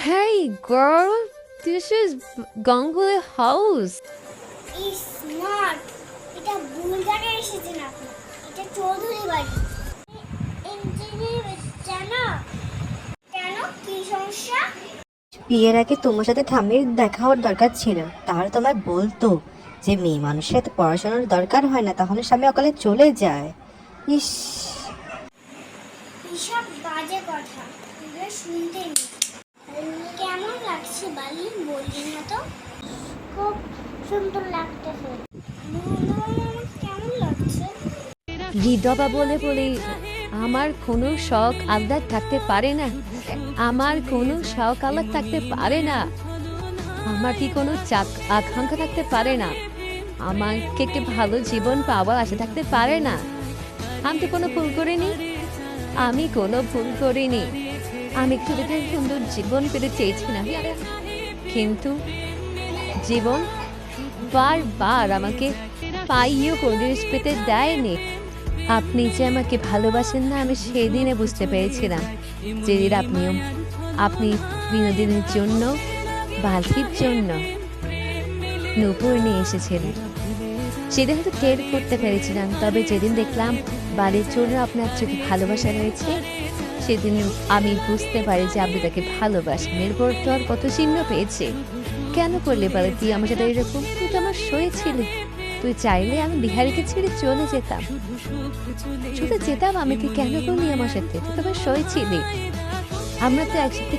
Hey girl, this is Ganguly house. Smart, এটা ভুল জায়গায় এসেছেন আপনি। এটা চৌধুরী বাড়ি। ইঞ্জিনিয়ার জানো কেন কি সমস্যা? বিয়ের আগে তোমার সাথে ঠাম্মির দেখা হওয়ার দরকার ছিল, তাহলে তোমায় বলতো যে মেয়ে মানুষের এত পড়াশোনার দরকার হয় না, তাহলে স্বামী অকালে চলে যায়। ইস, এসব বাজে কথা এগুলো শুনতে নেই। কেমন লাগছে বালি, বললি না তো? খুব সুন্দর লাগতেছে। কেমন লাগছে? বিধবা বলে বলে আমার কোনো শখ আহ্লাদ থাকতে পারে না। আমার কোনো শখ আহ্লাদ থাকতে পারে না। আমার কি কোনো আকাঙ্ক্ষা থাকতে পারে না। আমাকে একটি ভালো জীবন পাওয়ার আশা থাকতে পারে না। আমি তো কোনো ভুল করিনি। আমি কোনো ভুল করিনি। আমি একটু দেখে সুন্দর জীবন পেতে চেয়েছিলাম, কিন্তু জীবন বারবার আমাকে পাইও পরিবেশ পেতে দেয়নি। আপনি যে আমাকে ভালোবাসেন না, আমি সেদিনে বুঝতে পেরেছিলাম। যেদিন আপনি বিনোদিনীর জন্য, বালতির জন্য নূপুর নিয়ে এসেছিলেন, সেদিন হয়তো টের করতে পেরেছিলাম। তবে যেদিন দেখলাম বাড়ির জন্য আপনার যদি ভালোবাসা রয়েছে, সেদিন আমি বুঝতে পারি যে আপনি তাকে ভালোবাসেন। এরপর তো আর কত চিহ্ন পেয়েছে। কেন করলে বলে তুই আমার সাথে এরকম? তুই তো আমার সয়ে ছিলি। তুই চাইলে আমি বিহারিকে ছেড়ে চলে যেতাম, আমি তুই কেন করলি আমার সাথে? তুই তো আমার সয়ে ছিলি। আমরা তো একসাথে